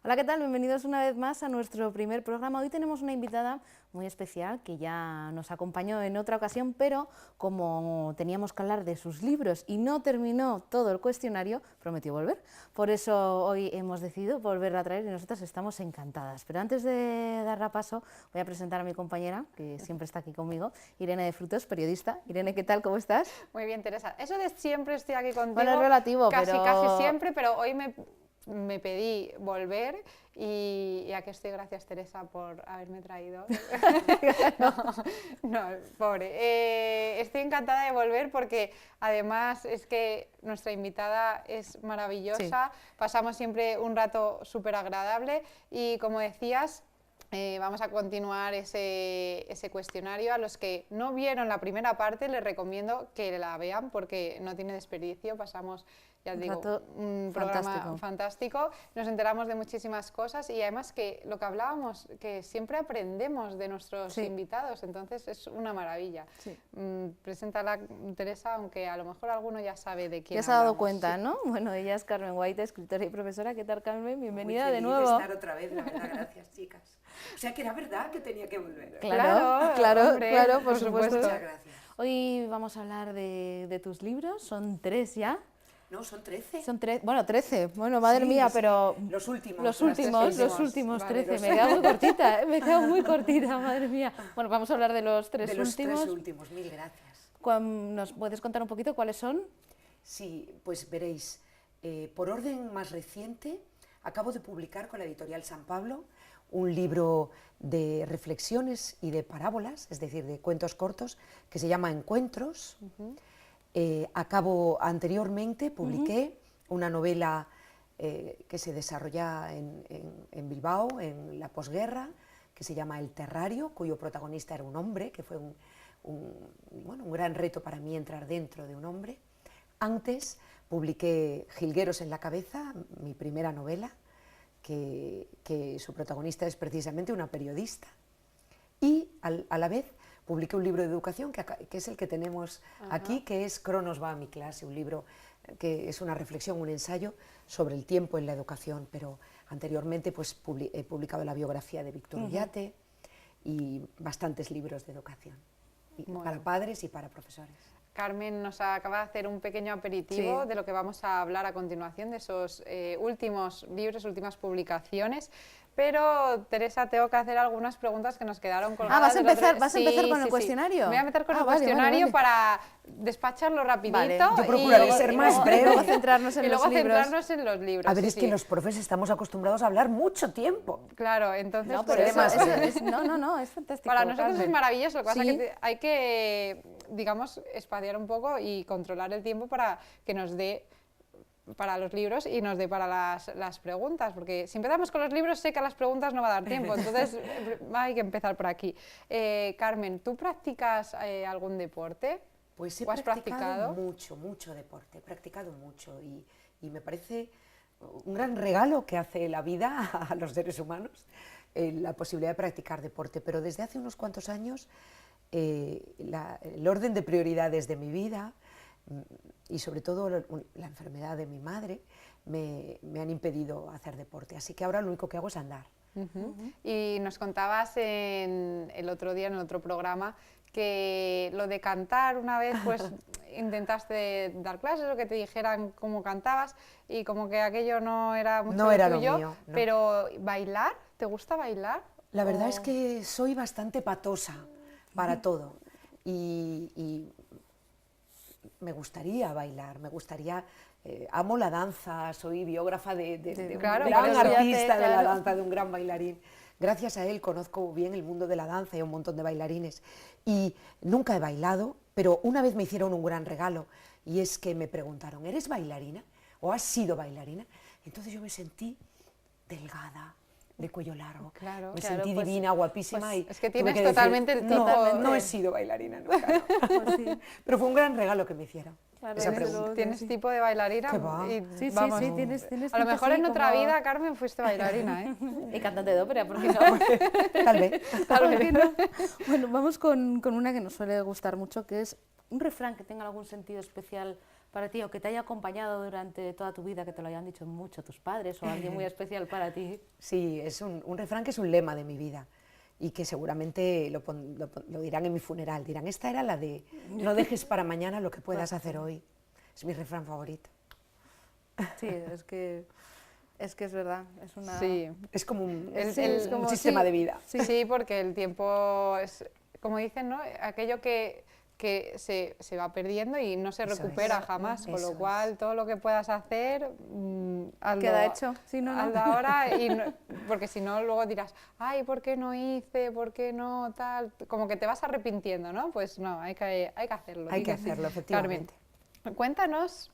Hola, ¿qué tal? Bienvenidos una vez más a nuestro primer programa. Hoy tenemos una invitada muy especial que ya nos acompañó en otra ocasión, pero como teníamos que hablar de sus libros y no terminó todo el cuestionario, prometió volver. Por eso hoy hemos decidido volverla a traer y nosotras estamos encantadas. Pero antes de dar paso, voy a presentar a mi compañera, que siempre está aquí conmigo, Irene de Frutos, periodista. Irene, ¿qué tal? ¿Cómo estás? Muy bien, Teresa. Eso de siempre estoy aquí contigo, Bueno, es relativo, casi pero... siempre, pero hoy me pedí volver y aquí estoy. Gracias, Teresa, por haberme traído. no, pobre. Estoy encantada de volver porque además es que nuestra invitada es maravillosa, sí. Pasamos siempre un rato súper agradable y, como decías, vamos a continuar ese cuestionario. A los que no vieron la primera parte les recomiendo que la vean porque no tiene desperdicio. Pasamos, ya digo, un programa fantástico. Nos enteramos de muchísimas cosas y además que lo que hablábamos, que siempre aprendemos de nuestros invitados, entonces es una maravilla. Sí. Preséntala, Teresa, aunque a lo mejor alguno ya sabe de quién ya se ha dado cuenta, ¿no? Bueno, ella es Carmen White, escritora y profesora. ¿Qué tal, Carmen? Bienvenida de nuevo. Muy feliz de estar otra vez, la verdad, gracias, chicas. O sea que era verdad que tenía que volver. Claro, por supuesto. Muchas gracias. Hoy vamos a hablar de tus libros, son 3 ya. No, son 13. Son 13. Bueno, madre mía, pero... Los últimos. Los últimos vale, 13. Me quedo muy cortita, madre mía. Bueno, vamos a hablar de los 3 últimos. De los 3 últimos, mil gracias. ¿Nos puedes contar un poquito cuáles son? Sí, pues veréis. Por orden más reciente, acabo de publicar con la editorial San Pablo un libro de reflexiones y de parábolas, es decir, de cuentos cortos, que se llama Encuentros. Anteriormente publiqué una novela que se desarrolla en Bilbao, en la posguerra, que se llama El Terrario, cuyo protagonista era un hombre, que fue un gran reto para mí entrar dentro de un hombre. Antes publiqué Jilgueros en la cabeza, mi primera novela, que su protagonista es precisamente una periodista, y a la vez publiqué un libro de educación que es el que tenemos aquí, que es Cronos va a mi clase, un libro que es una reflexión, un ensayo sobre el tiempo en la educación, pero anteriormente pues, he publicado la biografía de Víctor Ullate y bastantes libros de educación, para padres y para profesores. Carmen nos acaba de hacer un pequeño aperitivo de lo que vamos a hablar a continuación, de esos últimos libros, últimas publicaciones. Pero, Teresa, tengo que hacer algunas preguntas que nos quedaron colgadas. ¿Vas a empezar con el cuestionario? Me voy a meter con el cuestionario para despacharlo rapidito. Vale. Yo procuraré ser más breve. Y luego centrarnos en los libros. A ver, es que los profes estamos acostumbrados a hablar mucho tiempo. Claro, entonces... No, pero es fantástico. Para nosotros es maravilloso, lo que pasa es que hay que, digamos, espaciar un poco y controlar el tiempo para que nos dé para los libros y nos dé para las preguntas, porque si empezamos con los libros sé que a las preguntas no va a dar tiempo, entonces hay que empezar por aquí. Carmen, ¿tú practicas algún deporte? Pues he practicado mucho deporte, he practicado mucho y me parece un gran regalo que hace la vida a los seres humanos, la posibilidad de practicar deporte, pero desde hace unos cuantos años el orden de prioridades de mi vida y sobre todo la enfermedad de mi madre me han impedido hacer deporte, así que ahora lo único que hago es andar. Y nos contabas el otro día en el otro programa que lo de cantar una vez pues intentaste dar clases o que te dijeran cómo cantabas y como que aquello no era mucho lo mío, no. Pero ¿bailar? ¿Te gusta bailar? La verdad es que soy bastante patosa para todo y me gustaría bailar, amo la danza, soy biógrafa de un gran artista de la danza, de un gran bailarín. Gracias a él conozco bien el mundo de la danza y un montón de bailarines. Y nunca he bailado, pero una vez me hicieron un gran regalo y es que me preguntaron, ¿eres bailarina? ¿O has sido bailarina? Entonces yo me sentí delgada, de cuello largo, me sentí divina, guapísima. Pues y es que tienes totalmente el tipo... No he sido bailarina nunca, no. Pues sí. Pero fue un gran regalo que me hicieron. Claro, ¿Tienes tipo de bailarina? ¿Qué va? Sí, tienes a lo mejor en otra vida, Carmen, fuiste bailarina, ¿eh? Y cantante de ópera, ¿por qué no? Tal vez. ¿Por qué no? Bueno, vamos con una que nos suele gustar mucho, que es un refrán que tenga algún sentido especial para ti o que te haya acompañado durante toda tu vida, que te lo hayan dicho mucho tus padres o alguien muy especial para ti? Sí, es un refrán que es un lema de mi vida y que seguramente lo dirán en mi funeral. Dirán, esta era la de no dejes para mañana lo que puedas hacer hoy. Es mi refrán favorito. Sí, es que es verdad, es una... Sí. Es como un, Es un sistema de vida. Sí, porque el tiempo es, como dicen, ¿no? Aquello que se va perdiendo y no se Eso recupera es. jamás, con Eso lo cual todo lo que puedas hacer, hazlo, Queda hecho, sí, no, no. hazlo ahora, porque si no luego dirás, ay, ¿por qué no hice? ¿Por qué no tal? Como que te vas arrepintiendo, ¿no? Pues no, hay que hacerlo. Hay que Di que sí. hacerlo, efectivamente. Carmen, cuéntanos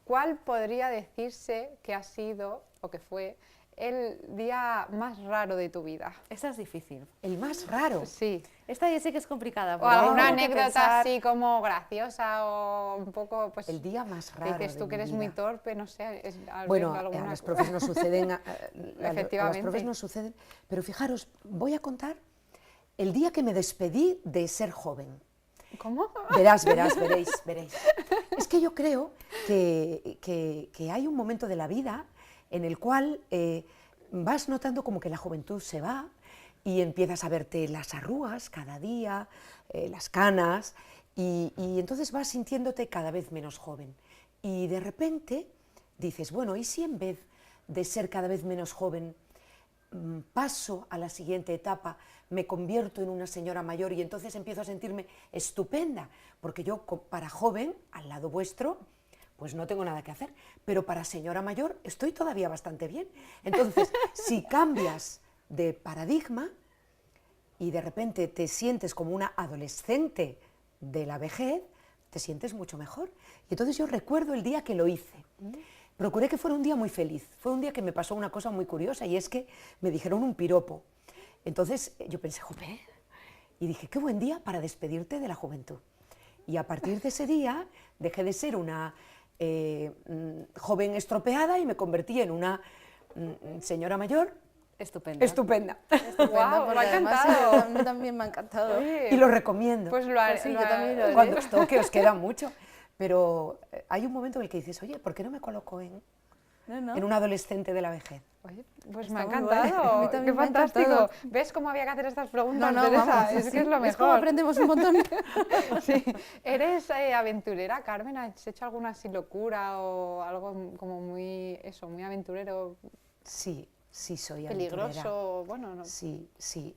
cuál podría decirse que ha sido o que fue el día más raro de tu vida. Esa es difícil. El más raro. Sí. Esta ya sé que es complicada. O porque alguna tengo que anécdota pensar- así como graciosa o un poco, pues... El día más raro dices tú de que mi eres muy vida. torpe, no sé, Bueno, alguna a los profes nos suceden, a los Efectivamente. profes nos suceden, pero fijaros, voy a contar el día que me despedí de ser joven. ¿Cómo? Veréis. Es que yo creo que hay un momento de la vida en el cual vas notando como que la juventud se va y empiezas a verte las arrugas cada día, las canas, y entonces vas sintiéndote cada vez menos joven. Y de repente dices, bueno, ¿y si en vez de ser cada vez menos joven paso a la siguiente etapa, me convierto en una señora mayor y entonces empiezo a sentirme estupenda? Porque yo para joven, al lado vuestro, pues no tengo nada que hacer, pero para señora mayor estoy todavía bastante bien. Entonces, si cambias de paradigma y de repente te sientes como una adolescente de la vejez, te sientes mucho mejor. Y entonces yo recuerdo el día que lo hice. Procuré que fuera un día muy feliz. Fue un día que me pasó una cosa muy curiosa y es que me dijeron un piropo. Entonces yo pensé, jope, y dije, qué buen día para despedirte de la juventud. Y a partir de ese día dejé de ser una joven estropeada y me convertí en una señora mayor Estupenda. estupenda. Estupenda, Guau, porque me ha además, encantado. a mí también me ha encantado. Oye, Y lo recomiendo. pues lo haré. Pues sí, yo también lo haré. Cuando os toque os queda mucho. Pero hay un momento en el que dices, oye, ¿por qué no me coloco en No. un adolescente de la vejez? Oye, pues Está me ha muy guay. A encantado. mí también Qué me ha fantástico. encantado. ¿Ves cómo había que hacer estas No, preguntas, no, Teresa? vamos, Es que es lo Es como mejor. aprendemos un montón. Sí. ¿Eres aventurera, Carmen? ¿Has hecho alguna así locura o algo como muy, eso, muy aventurero, Sí, sí soy aventurera. peligroso? Bueno, no. Sí, sí.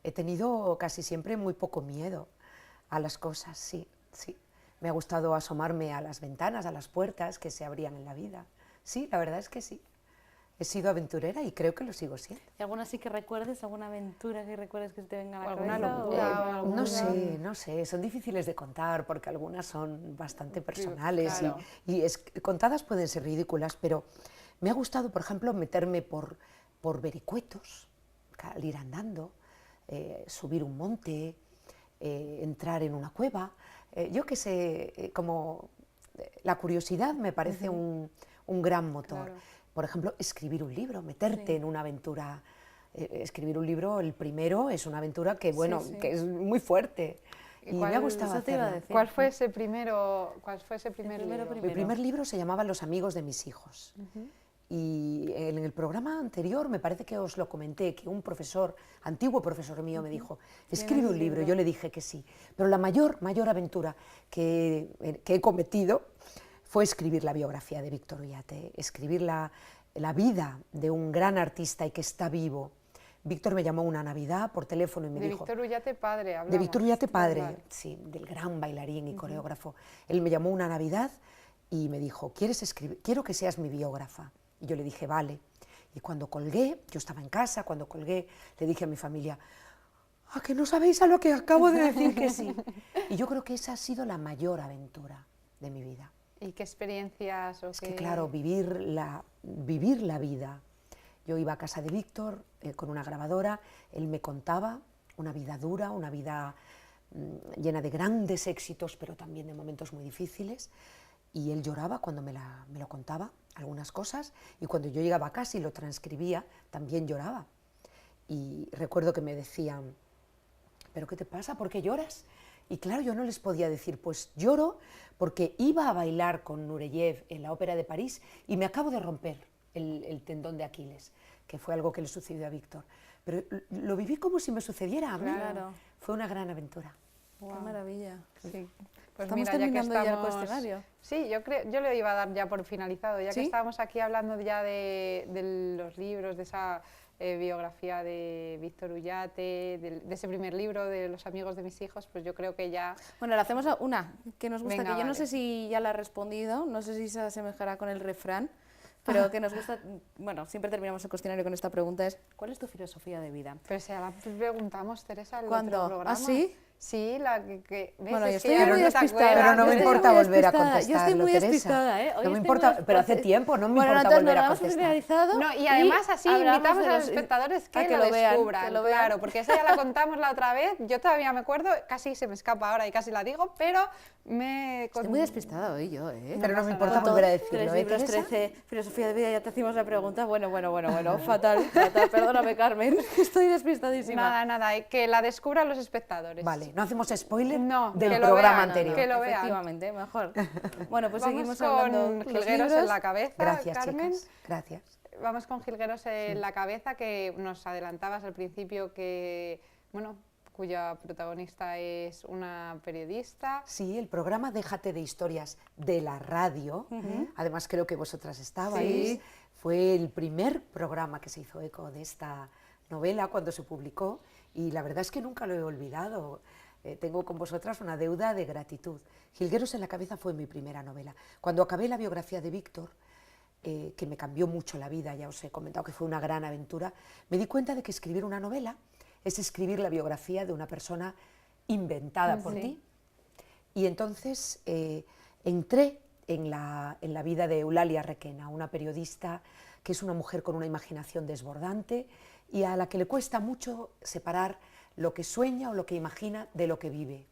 He tenido casi siempre muy poco miedo a las cosas, sí, sí. Me ha gustado asomarme a las ventanas, a las puertas que se abrían en la vida. Sí, la verdad es que sí. He sido aventurera y creo que lo sigo siendo. ¿Y alguna sí que recuerdes, alguna aventura que recuerdes que se te venga a la ¿Alguna cabeza? locura? o- alguna- No sé, son difíciles de contar porque algunas son bastante personales claro. y contadas pueden ser ridículas, pero me ha gustado, por ejemplo, meterme por vericuetos, al ir andando, subir un monte, entrar en una cueva. Yo qué sé, la curiosidad me parece un gran motor. Claro. Por ejemplo, escribir un libro, meterte en una aventura. Escribir un libro, el primero, es una aventura que, bueno, sí. que es muy fuerte. ¿Y Y cuál- me ha gustado eso te iba a hacerlo. decir? ¿Cuál fue ese primer primero, libro? Mi primer libro se llamaba Los amigos de mis hijos. Y en el programa anterior me parece que os lo comenté, que un profesor, antiguo profesor mío, me dijo, escribe un libro. Yo le dije que sí. Pero la mayor aventura que he cometido fue escribir la biografía de Víctor Ullate, escribir la vida de un gran artista y que está vivo. Víctor me llamó una Navidad por teléfono y me De dijo... Víctor Ullate padre, hablamos. De Víctor Ullate padre, Vale. sí, del gran bailarín y coreógrafo. Él me llamó una Navidad y me dijo, quiero que seas mi biógrafa. Y yo le dije, vale. Y cuando colgué, yo estaba en casa, cuando colgué, le dije a mi familia, ¿a que no sabéis a lo que acabo de decir que sí? Y yo creo que esa ha sido la mayor aventura de mi vida. ¿Y qué experiencias? Es que claro, vivir la vida. Yo iba a casa de Víctor con una grabadora, él me contaba una vida dura, una vida llena de grandes éxitos, pero también de momentos muy difíciles, y él lloraba cuando me lo contaba, algunas cosas, y cuando yo llegaba a casa y lo transcribía, también lloraba. Y recuerdo que me decían, ¿pero qué te pasa? ¿Por qué lloras? Y claro, yo no les podía decir, pues lloro porque iba a bailar con Nureyev en la Ópera de París y me acabo de romper el tendón de Aquiles, que fue algo que le sucedió a Víctor. Pero lo viví como si me sucediera a mí. Claro. Fue una gran aventura. Qué maravilla. Sí. Pues Estamos mira, ya que terminando ya el estamos... cuestionario. Sí, yo lo iba a dar ya por finalizado, ya ¿Sí? que estábamos aquí hablando ya de los libros, de esa biografía de Víctor Ullate, de ese primer libro, de Los amigos de mis hijos, pues yo creo que ya... Bueno, le hacemos una que nos gusta, Venga, que yo no vale. sé si ya la ha respondido, no sé si se asemejará con el refrán, pero que nos gusta, bueno, siempre terminamos el cuestionario con esta pregunta, es ¿cuál es tu filosofía de vida? Pero si la preguntamos, Teresa, en el ¿Cuándo? otro programa. ¿Ah, sí? Sí, la que ¿ves? Bueno, yo Es que estoy ya muy no te despistada. acuerdas. Pero no me Yo estoy importa muy volver a despistada, contestarlo, yo estoy muy Teresa. despistada, ¿eh? Hoy No me estoy importa, muy pero hace despistada. tiempo, no me Bueno, importa entonces volver a nos damos por contestar. finalizado No, y además así hablamos invitamos de a los los- espectadores a que lo vean, descubran, que lo vean. claro, porque esa ya la contamos la otra vez, yo todavía me acuerdo, casi se me escapa ahora y casi la digo, pero me... Estoy muy despistada hoy yo, ¿eh? Pero no me pasa importa nada. volver a Tres decirlo, ¿eh, libros, Teresa? 13, filosofía de vida, ya te hacemos la pregunta. Bueno, fatal, perdóname, Carmen, estoy despistadísima. Nada, que la descubran los espectadores. Vale, no hacemos spoiler No, del que lo programa vean, anterior. que lo vean. Efectivamente, mejor. Bueno, pues Vamos seguimos con hablando de los jilgueros libros. en la cabeza, Gracias, Carmen. chicas. Gracias. Vamos con jilgueros en la cabeza, que nos adelantabas al principio que, bueno, cuya protagonista es una periodista. Sí, el programa Déjate de historias de la radio, además creo que vosotras estabais, Sí. fue el primer programa que se hizo eco de esta novela cuando se publicó y la verdad es que nunca lo he olvidado. Tengo con vosotras una deuda de gratitud. Jilgueros en la cabeza fue mi primera novela. Cuando acabé la biografía de Víctor, que me cambió mucho la vida, ya os he comentado que fue una gran aventura, me di cuenta de que escribir una novela es escribir la biografía de una persona inventada por ti. Y entonces entré en la vida de Eulalia Requena, una periodista que es una mujer con una imaginación desbordante y a la que le cuesta mucho separar lo que sueña o lo que imagina de lo que vive.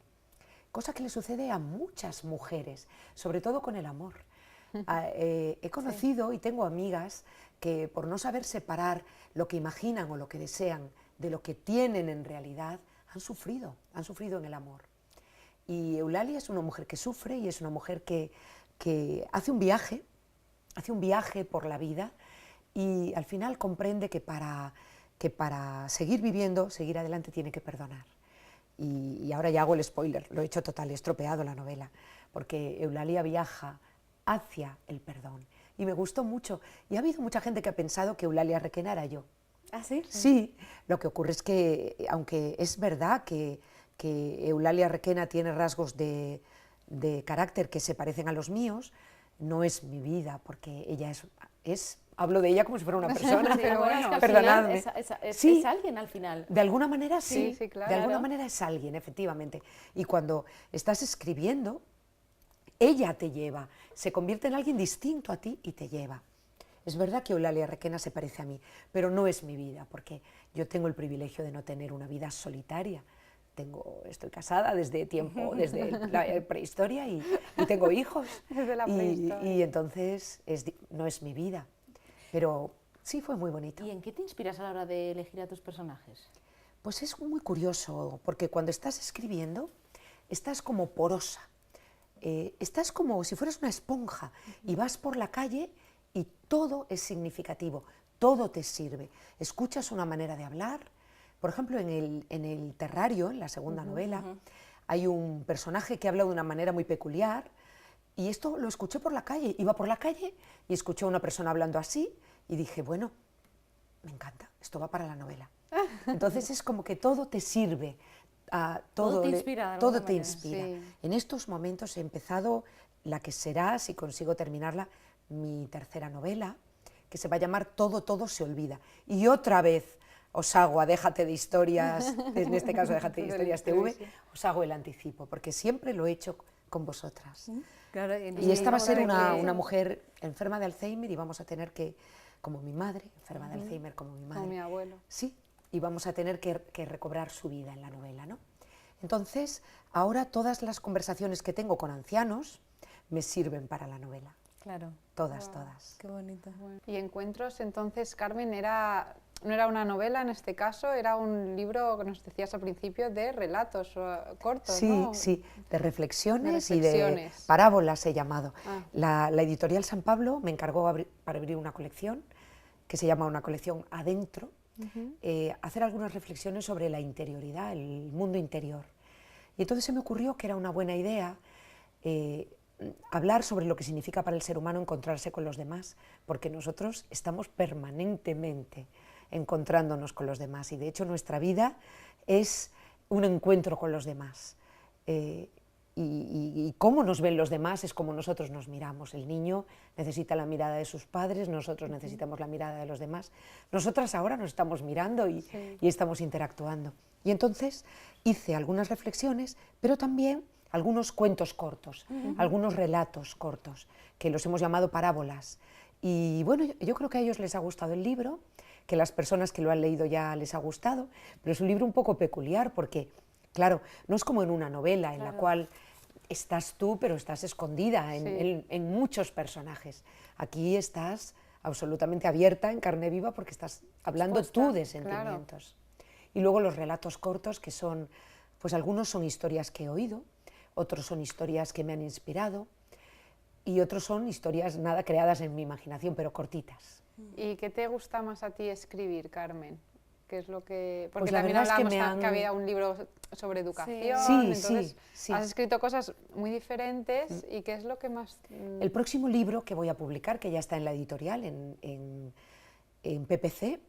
Cosa que le sucede a muchas mujeres, sobre todo con el amor. He conocido y tengo amigas que por no saber separar lo que imaginan o lo que desean de lo que tienen en realidad, han sufrido en el amor. Y Eulalia es una mujer que sufre y es una mujer que hace un viaje por la vida y al final comprende que para seguir viviendo, seguir adelante, tiene que perdonar. Y ahora ya hago el spoiler, lo he hecho total, he estropeado la novela, porque Eulalia viaja hacia el perdón. Y me gustó mucho. Y ha habido mucha gente que ha pensado que Eulalia Requena era yo. ¿Ah, sí? Sí, lo que ocurre es que, aunque es verdad que Eulalia Requena tiene rasgos de carácter que se parecen a los míos, no es mi vida, porque ella hablo de ella como si fuera una persona, Sí, bueno, es que al perdonadme. final es Sí, alguien al final. de alguna manera sí, Sí, claro. de alguna manera es alguien, efectivamente. Y cuando estás escribiendo, ella te lleva, se convierte en alguien distinto a ti y te lleva. Es verdad que Eulalia Requena se parece a mí, pero no es mi vida, porque yo tengo el privilegio de no tener una vida solitaria. Estoy casada desde la prehistoria y tengo hijos. Desde la prehistoria. Y entonces no es mi vida, pero sí fue muy bonito. ¿Y en qué te inspiras a la hora de elegir a tus personajes? Pues es muy curioso, porque cuando estás escribiendo, estás como porosa, estás como si fueras una esponja y vas por la calle y todo es significativo, todo te sirve. Escuchas una manera de hablar, por ejemplo, en el Terrario, en la segunda novela, hay un personaje que habla de una manera muy peculiar y esto lo escuché por la calle, iba por la calle y escuché a una persona hablando así y dije, bueno, me encanta, esto va para la novela. Entonces es como que todo te sirve, Todo te inspira de alguna todo te manera, inspira. sí. En estos momentos he empezado la que será, si consigo terminarla, mi tercera novela, que se va a llamar Todo se olvida. Y otra vez os hago a Déjate de historias, en este caso Déjate de historias TV, os hago el anticipo, porque siempre lo he hecho con vosotras. Claro, Y esta va a ser que- una mujer enferma de Alzheimer y vamos a tener que, como mi madre, enferma de Alzheimer como mi madre. Como mi abuelo. Sí, y vamos a tener que recobrar su vida en la novela, ¿no? Entonces, ahora todas las conversaciones que tengo con ancianos me sirven para la novela. Claro. Todas, todas. Qué bonito. Y encuentros, entonces, Carmen, era no era una novela en este caso, era un libro que nos decías al principio de relatos cortos, Sí, ¿no? sí, de reflexiones, De y de reflexiones. parábolas he llamado. Ah. La editorial San Pablo me encargó para abrir una colección, que se llama una colección Adentro, hacer algunas reflexiones sobre la interioridad, el mundo interior. Y entonces se me ocurrió que era una buena idea hablar sobre lo que significa para el ser humano encontrarse con los demás, porque nosotros estamos permanentemente encontrándonos con los demás, y de hecho nuestra vida es un encuentro con los demás. Y cómo nos ven los demás es como nosotros nos miramos. El niño necesita la mirada de sus padres, nosotros necesitamos la mirada de los demás. Nosotras ahora nos estamos mirando y estamos interactuando. Y entonces hice algunas reflexiones, pero también algunos cuentos cortos, algunos relatos cortos, que los hemos llamado parábolas. Y bueno, yo creo que a ellos les ha gustado el libro, que las personas que lo han leído ya les ha gustado, pero es un libro un poco peculiar porque, claro, no es como en una novela en la cual estás tú, pero estás escondida en muchos personajes. Aquí estás absolutamente abierta, en carne viva, porque estás hablando tú de sentimientos. Claro. Y luego los relatos cortos, que son, pues algunos son historias que he oído, otros son historias que me han inspirado, y otros son historias nada creadas en mi imaginación, pero cortitas. ¿Y qué te gusta más a ti escribir, Carmen? ¿Qué es lo que...? Porque pues también hablamos que había un libro sobre educación, entonces has escrito cosas muy diferentes, ¿y qué es lo que más...? El próximo libro que voy a publicar, que ya está en la editorial, en PPC,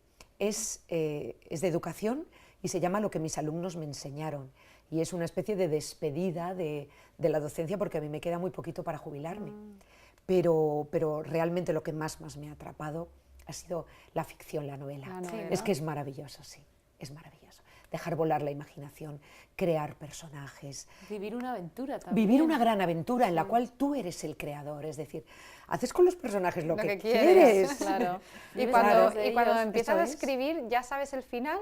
es de educación y se llama Lo que mis alumnos me enseñaron. Y es una especie de despedida de la docencia, porque a mí me queda muy poquito para jubilarme. Pero realmente lo que más me ha atrapado ha sido la ficción, la novela. Es que es maravilloso, sí, es maravilloso. Dejar volar la imaginación, crear personajes. Vivir una aventura también. Vivir una gran aventura en la cual tú eres el creador, es decir, haces con los personajes lo que quieres. Claro. Y cuando empiezas a escribir, ¿ya sabes el final?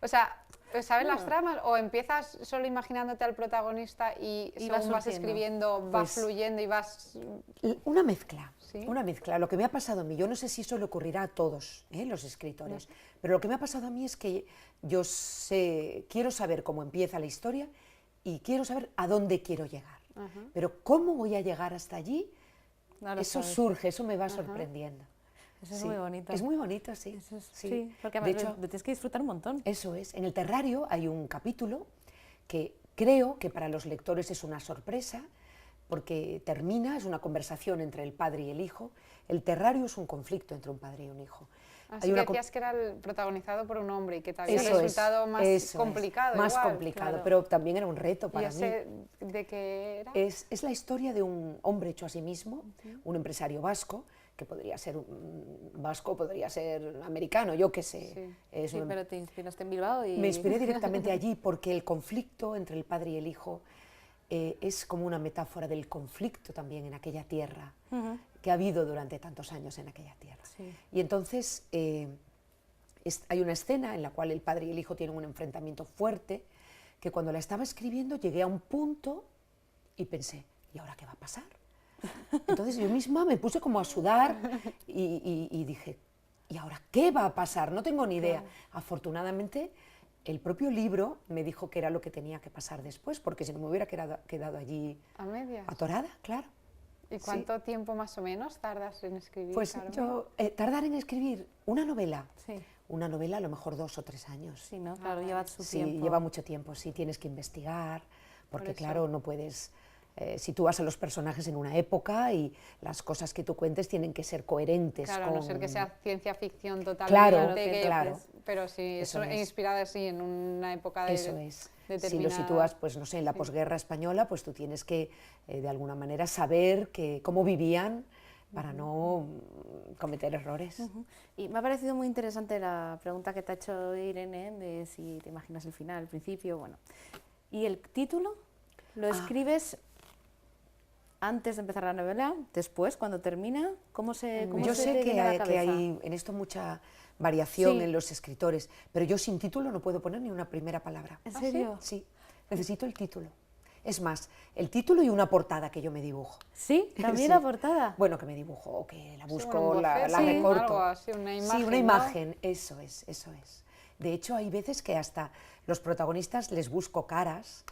O sea, ¿sabes las tramas? ¿O empiezas solo imaginándote al protagonista y según vas escribiendo, vas fluyendo y vas...? Una mezcla, una mezcla. Lo que me ha pasado a mí, yo no sé si eso le ocurrirá a todos los escritores, pero lo que me ha pasado a mí es que yo quiero saber cómo empieza la historia y quiero saber a dónde quiero llegar. Pero cómo voy a llegar hasta allí, eso surge, eso me va sorprendiendo. Eso es muy bonito. Es muy bonito, sí. Sí, porque de hecho lo tienes que disfrutar un montón. Eso es. En el Terrario hay un capítulo que creo que para los lectores es una sorpresa, porque termina, es una conversación entre el padre y el hijo. El Terrario es un conflicto entre un padre y un hijo. Así que decías que era protagonizado por un hombre y que te había resultado más complicado. Más complicado, pero también era un reto para mí. ¿De qué era? Es la historia de un hombre hecho a sí mismo, un empresario vasco, que podría ser vasco, podría ser americano, yo qué sé. Pero te inspiraste en Bilbao y... Me inspiré directamente allí porque el conflicto entre el padre y el hijo es como una metáfora del conflicto también en aquella tierra, que ha habido durante tantos años en aquella tierra. Y entonces hay una escena en la cual el padre y el hijo tienen un enfrentamiento fuerte, que cuando la estaba escribiendo llegué a un punto y pensé, ¿y ahora qué va a pasar? Entonces yo misma me puse como a sudar y dije, ¿y ahora qué va a pasar? No tengo ni idea. Afortunadamente, el propio libro me dijo que era lo que tenía que pasar después, porque si no me hubiera quedado allí a medias, atorada, claro. ¿Y cuánto tiempo más o menos tardas en escribir? Pues tardar en escribir una novela, una novela a lo mejor 2 o 3 años. Sí, ¿no? Claro, lleva su tiempo. Sí, lleva mucho tiempo, sí, tienes que investigar, porque claro, no puedes... sitúas a los personajes en una época y las cosas que tú cuentes tienen que ser coherentes. Claro, con... a no ser que sea ciencia ficción totalmente. Claro. Pero si es inspirada así en una época determinada. Si lo sitúas, pues no sé, en la posguerra española, pues tú tienes que, de alguna manera, saber cómo vivían para no cometer errores. Y me ha parecido muy interesante la pregunta que te ha hecho Irene, de si te imaginas el final, el principio, bueno. ¿Y el título? ¿Lo escribes antes de empezar la novela, después, cuando termina? ¿Cómo yo sé que hay en esto mucha variación en los escritores, pero yo sin título no puedo poner ni una primera palabra. ¿En serio? Sí, necesito el título. Es más, el título y una portada que yo me dibujo. ¿Sí? ¿También Sí. la portada? Bueno, que me dibujo o que la Sí, busco, un la boceto, recorto. algo así, una imagen, Sí, una ¿no? imagen, eso es, eso es. De hecho, hay veces que hasta los protagonistas les busco caras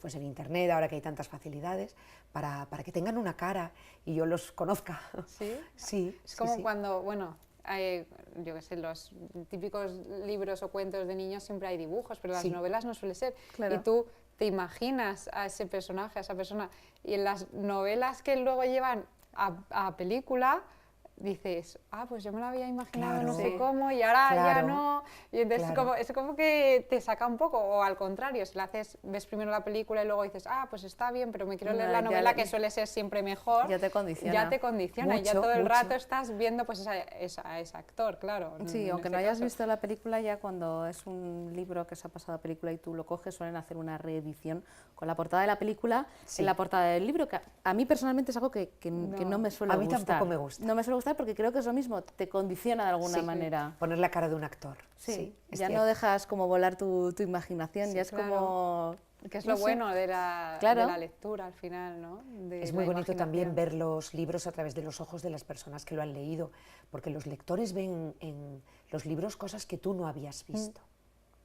pues en internet, ahora que hay tantas facilidades, para que tengan una cara y yo los conozca. ¿Sí? Sí, Es sí, como sí. cuando, bueno, yo qué sé, los típicos libros o cuentos de niños siempre hay dibujos, pero las Sí. novelas no suele ser. Claro. Y tú te imaginas a ese personaje, a esa persona, y en las novelas que luego llevan a película, dices, pues yo me lo había imaginado no sé Claro, cómo y ahora ya claro, no. Y entonces claro. es como que te saca un poco, o al contrario, si la haces, ves primero la película y luego dices, pues está bien, pero me quiero leer la Ya novela, que suele ser siempre mejor. Ya te condiciona. Ya te condiciona, y ya Mucho, todo el mucho. rato estás viendo pues a ese actor, claro. Sí, en aunque este no hayas caso. visto la película, ya cuando es un libro que se ha pasado a película y tú lo coges, suelen hacer una reedición con la portada de la película Sí. en la portada del libro, que a mí personalmente es algo que no me suele A mí gustar. tampoco me gusta. No me suele gustar porque creo que es lo mismo, te condiciona de alguna Sí, manera. poner la cara de un actor. Sí, Sí, es ya cierto. no dejas como volar tu imaginación, ya es claro. como... Que es no lo sé. bueno de la Claro. lectura al final, ¿no? De Es la muy bonito también imaginación. ver los libros a través de los ojos de las personas que lo han leído, porque los lectores ven en los libros cosas que tú no habías visto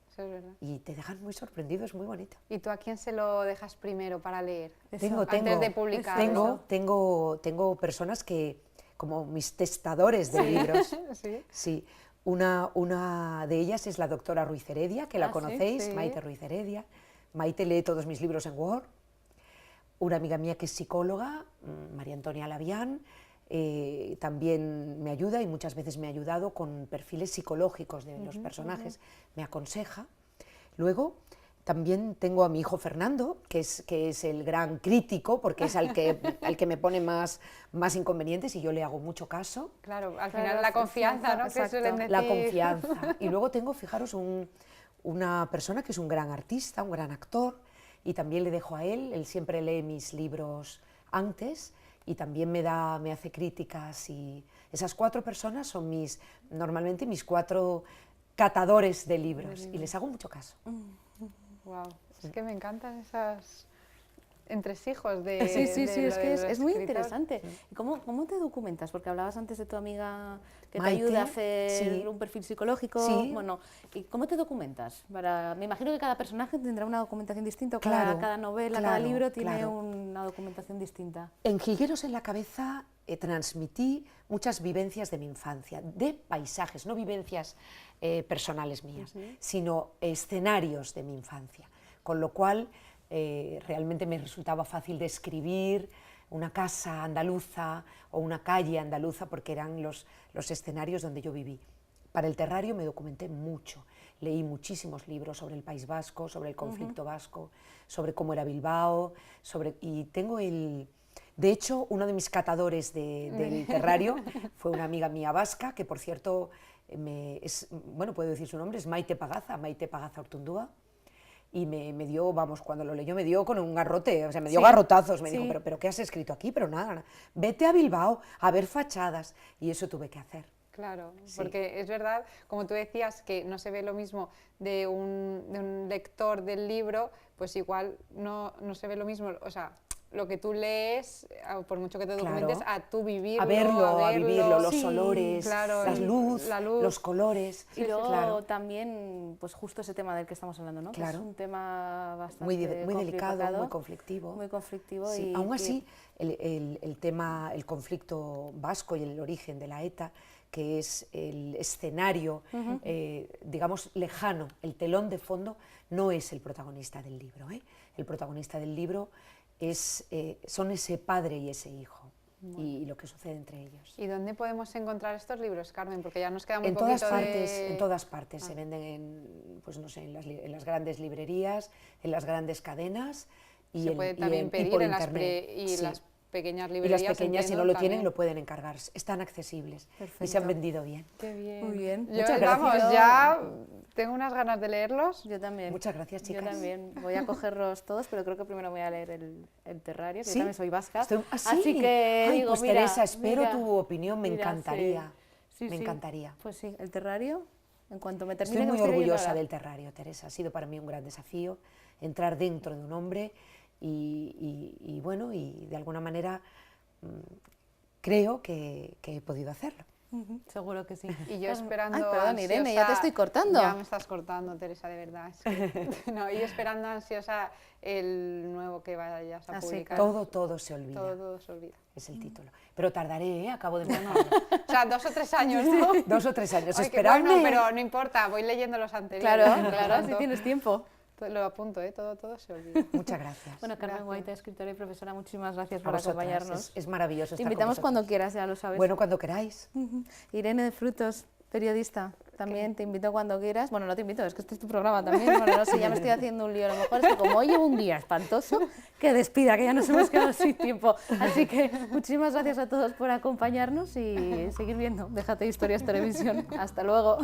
Eso es verdad. y te dejan muy sorprendido, es muy bonito. ¿Y tú a quién se lo dejas primero para leer? Tengo Antes de publicarlo. tengo personas que, como mis testadores de libros, Sí. sí, una de ellas es la doctora Ruiz Heredia, que la ¿sí? conocéis, Sí. Maite Ruiz Heredia. Maite lee todos mis libros en Word. Una amiga mía que es psicóloga, María Antonia Lavián, también me ayuda y muchas veces me ha ayudado con perfiles psicológicos de los personajes, me aconseja. Luego también tengo a mi hijo Fernando, que es el gran crítico, porque es al que me pone más inconvenientes y yo le hago mucho caso. Claro, al Claro, final la confianza, ¿no? Que exacto. suelen decir. La confianza. Y luego tengo, fijaros, una persona que es un gran artista, un gran actor, y también le dejo a él siempre lee mis libros antes y también me hace críticas, y esas 4 personas son normalmente mis 4 catadores de libros y les hago mucho caso. Wow, es que me encantan esos entresijos de. Sí, es que del es muy escritor. interesante. ¿Y cómo te documentas? Porque hablabas antes de tu amiga que Maite, te ayuda a hacer sí. un perfil psicológico. Sí. Bueno, ¿y cómo te documentas? Me imagino que cada personaje tendrá una documentación distinta, Claro, cada novela, cada claro, libro tiene claro. una documentación distinta. En Jilgueros en la cabeza transmití muchas vivencias de mi infancia, de paisajes, no vivencias personales mías, sino escenarios de mi infancia, con lo cual realmente me resultaba fácil describir una casa andaluza o una calle andaluza porque eran los escenarios donde yo viví. Para el terrario me documenté mucho, leí muchísimos libros sobre el País Vasco, sobre el conflicto vasco, sobre cómo era Bilbao, y tengo de hecho, uno de mis catadores del terrario fue una amiga mía vasca, que por cierto, bueno, puedo decir su nombre, es Maite Pagaza Ortundúa, y me dio, vamos, cuando lo leyó me dio con un garrote, o sea, me dio garrotazos, me dijo, ¿pero qué has escrito aquí? Pero nada, vete a Bilbao a ver fachadas, y eso tuve que hacer. Claro, Sí. porque es verdad, como tú decías, que no se ve lo mismo de un lector del libro, pues igual no se ve lo mismo, o sea, lo que tú lees, por mucho que te documentes, Claro. a tú vivirlo, A vivirlo, los Sí, olores, claro, la luz, luz. los colores. Y luego claro. también, pues justo ese tema del que estamos hablando, ¿no? Claro. Que es un tema bastante Muy delicado, complicado, muy conflictivo. Muy conflictivo. Sí, Y aún que- así, el conflicto vasco y el origen de la ETA, que es el escenario, digamos, lejano, el telón de fondo, no es el protagonista del libro. El protagonista del libro son ese padre y ese hijo, y lo que sucede entre ellos. ¿Y dónde podemos encontrar estos libros, Carmen? Porque ya nos queda muy En poquito todas partes se venden pues no sé, en las grandes librerías, en las grandes cadenas y se puede también y pedir por en internet. Sí. las pequeñas Y librerías. las pequeñas, si no entiendo, lo tienen, también. lo pueden encargar. Están accesibles y se Perfecto. han vendido bien. Qué bien. Muy bien. Yo, Muchas vamos, gracias. ya tengo unas ganas de leerlos. Yo también. Muchas gracias, chicas. Yo también. Voy a cogerlos todos, pero creo que primero voy a leer el Terrario, que ¿Sí? yo también soy vasca. ¿Sí? Así que Ay, digo, pues mira, Teresa, espero mira, tu opinión, me mira, encantaría. sí. Me Sí. encantaría. Pues sí, el Terrario. En cuanto me termine, Estoy muy que me estoy leyendo orgullosa ahora. del Terrario, Teresa. Ha sido para mí un gran desafío entrar dentro de un hombre y bueno, y de alguna manera creo que he podido hacerlo. Seguro que sí. Y yo esperando. Ay, perdón, Irene, ya te ansiosa- estoy cortando. Ya me estás cortando, Teresa, de verdad. Es que, no, y yo esperando ansiosa el nuevo que vayas a Ah, sí, publicar. Todo se olvida, Todo se olvida. es el título. Pero tardaré, ¿eh? Acabo de empezar. O sea, 2 o 3 años, ¿no? 2 o 3 años, Ay, que esperadme. bueno, pero no importa, voy leyendo los anteriores. Claro, claro, si Tanto. tienes tiempo. Lo apunto, ¿eh? Todo se olvida. Muchas gracias. Bueno, Carmen Gracias. Guaita, escritora y profesora, muchísimas gracias A por vosotras, acompañarnos. es maravilloso Te estar con invitamos cuando vosotras. quieras, ya lo sabes. Bueno, cuando queráis. Irene de Frutos, periodista, también te invito cuando quieras. Bueno, no te invito, es que este es tu programa también. Bueno, no sé, ya me estoy haciendo un lío. A lo mejor es que como hoy llevo un día espantoso, que despida, que ya nos hemos quedado sin tiempo. Así que muchísimas gracias a todos por acompañarnos y seguir viendo Déjate Historias Televisión. Hasta luego.